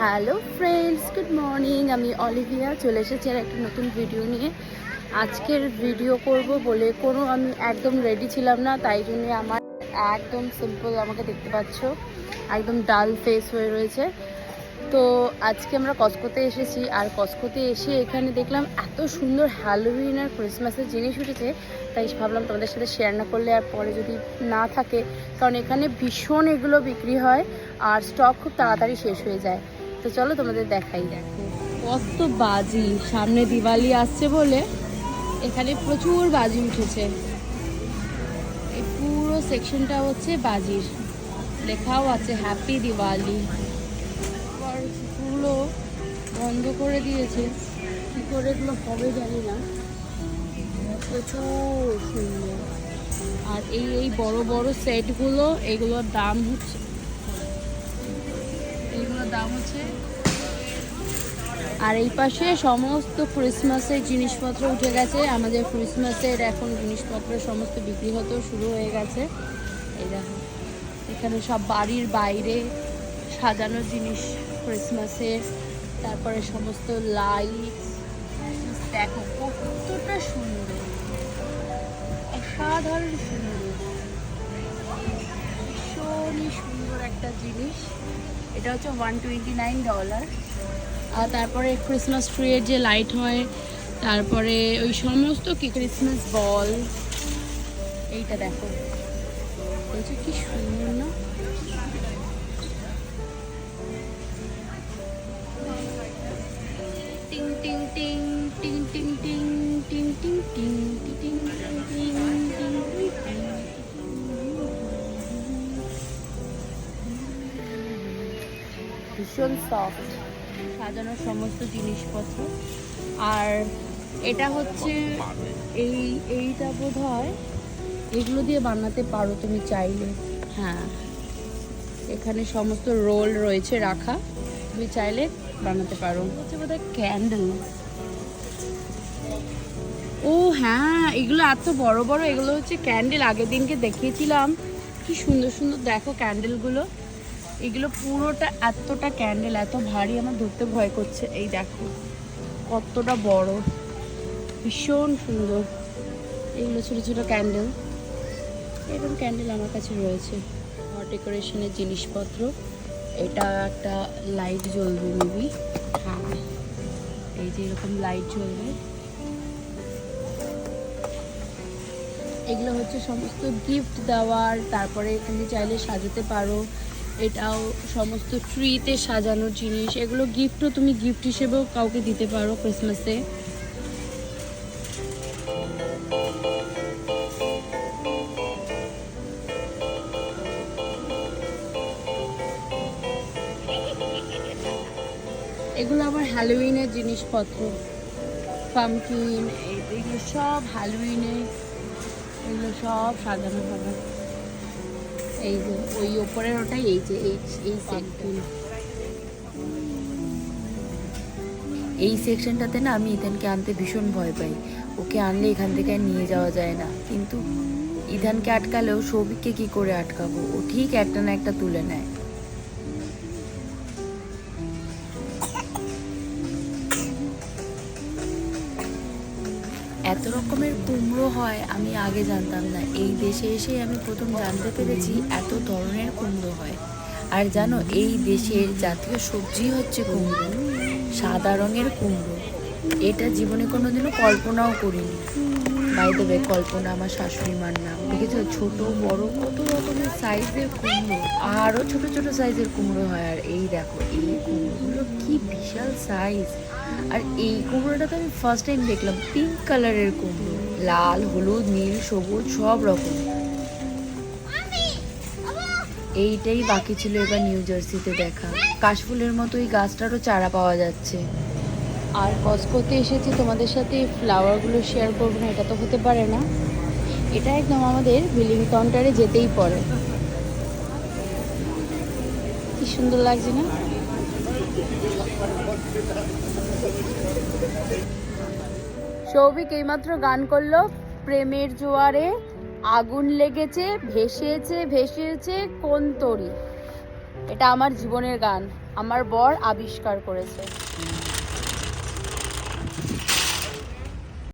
Hello friends, good morning. আমি Olivia চলে এসেছি আর একটা নতুন ভিডিও নিয়ে। আজকের ভিডিও করব বলে আমি একদম রেডি ছিলাম না, তাই জন্য আমার একদম সিম্পল আমাকে দেখতে পাচ্ছ, একদম ডাল ফেস হয়ে রয়েছে। তো আজকে আমরা কসকোতে এসেছি, আর কসকোতে এসে এখানে দেখলাম এত সুন্দর হ্যালোউইন আর ক্রিসমাসের জিনিস উঠেছে, তাই ভাবলাম তোমাদের সাথে শেয়ার না করলে আর পরে যদি না থাকে, কারণ এখানে ভীষণ এগুলো বিক্রি হয় আর স্টক খুব তাড়াতাড়ি শেষ হয়ে যায়। তো চলো তোমাদের দেখাই। দেখো কত বাজি, সামনে দিওয়ালি আসছে বলে এখানে প্রচুর বাজি উঠেছে। এই পুরো সেকশনটা হচ্ছে বাজির, লেখাও আছে হ্যাপি দিওয়ালি। ফুলগুলো বন্ধ করে দিয়েছে, কী করে এগুলো হবে জানি না, প্রচুর সুন্দর। আর এই বড় বড় সেটগুলো, এগুলোর দাম হচ্ছে আর এই পাশে সমস্ত ক্রিসমাসের জিনিসপত্র উঠে গেছে। আমাদের ক্রিসমাসের এখন জিনিসপত্র সমস্ত বিক্রি হতেও শুরু হয়ে গেছে। এই দেখো এখানে সব বাড়ির বাইরে সাজানোর জিনিস ক্রিসমাসের, তারপরে সমস্ত লাইট। দেখো কতটা সুন্দর, অসাধারণ সুন্দর, ভীষণই সুন্দর একটা জিনিস। এটা হচ্ছে $129। আর তারপরে ক্রিসমাস ট্রিয়ের যে লাইট হয়, তারপরে ওই সমস্ত কি ক্রিসমাস বল। এইটা দেখো, বলছে কি সুন্দর না? টিং টিং টিং টিং টিং টিং টিং টিং টিং টিং টিং টিং টিং। ভীষণ সফট সাজানোর সমস্ত জিনিসপত্র। আর এটা হচ্ছে এইটা বোধ হয় এগুলো দিয়ে বানাতে পারো তুমি চাইলে। হ্যাঁ, এখানে সমস্ত রোল রয়েছে রাখা, তুমি চাইলে বানাতে পারো। হচ্ছে বোধ হয় ক্যান্ডেল। ও হ্যাঁ, এগুলো এত বড় বড়, এগুলো হচ্ছে ক্যান্ডেল। আগের দিনকে দেখিয়েছিলাম, কি সুন্দর সুন্দর দেখো ক্যান্ডেলগুলো। এগুলো পুরোটা এতটা ক্যান্ডেল, এত ভারী আমার ধরতে ভয় করছে। এই দেখো কতটা বড়, ভীষণ সুন্দর। এগুলো ছোটো ছোটো ক্যান্ডেল, এরকম ক্যান্ডেল আমার কাছে রয়েছে। ডেকোরেশনের জিনিসপত্র, এটা একটা লাইট জ্বলবে মেবি। হ্যাঁ, এই যে এরকম লাইট জ্বলবে। এগুলো হচ্ছে সমস্ত গিফট দেওয়ার, তারপরে তুমি চাইলে সাজাতে পারো। এটাও সমস্ত ট্রিতে সাজানোর জিনিস। এগুলো গিফটও, তুমি গিফট হিসেবেও কাউকে দিতে পারো ক্রিসমাসে। এগুলো আবার হ্যালোউইনের জিনিসপত্র, পামকিন, এগুলো সব হ্যালোউইনে, এগুলো সব সাজানো হবে। এই যে ওই ওপরের ওটাই, এই যে এই সেটগুলো, এই সেকশনটাতে না আমি ইথানকে আনতে ভীষণ ভয় পাই। ওকে আনলে এখান থেকে নিয়ে যাওয়া যায় না, কিন্তু ইথানকে আটকালেও সৌভিককে কি করে আটকাবো? ও ঠিক একটা না একটা তুলে নেয়। এত রকমের কুমড়ো হয় আমি আগে জানতাম না। এই দেশে এসেই আমি প্রথম জানতে পেরেছি এত ধরনের কুমড়ো হয়। আর জানো, এই দেশের জাতীয় সবজি হচ্ছে কুমড়ো, সাদা রঙের কুমড়ো। এটা জীবনে কোনোদিনও কল্পনাও করিনি। বাই দ্য ওয়ে, কল্পনা আমার শাশুড়ি মার নাম। দেখেছো, ছোট বড় কত রকমের সাইজের কুমড়ো, আরও ছোট ছোট সাইজের কুমড়ো হয়। আর এই দেখো, এই কুমড়োগুলো কি বিশাল সাইজ। আর এই কুমড়োটা তো আমি ফার্স্ট টাইম দেখলাম, পিঙ্ক কালারের কুমড়ো, লাল, হলুদ, নীল, সবুজ সব রকম। এইটাই বাকি ছিল এবার নিউ জার্সিতে দেখা। কাশফুলের মতো এই গাছটারও চারা পাওয়া যাচ্ছে। আর কসকোতে এসেছি, তোমাদের সাথে ফ্লাওয়ারগুলো শেয়ার করবো না এটা তো হতে পারে না। এটা একদম আমাদের বিলিং কাউন্টারে যেতেই পড়ে। কি সুন্দর লাগছে না? সৌভিক এইমাত্র গান করলো, প্রেমের জোয়ারে আগুন লেগেছে, ভেসেছে ভেসেছে কোন তরি। এটা আমার জীবনের গান, আমার বর আবিষ্কার করেছে।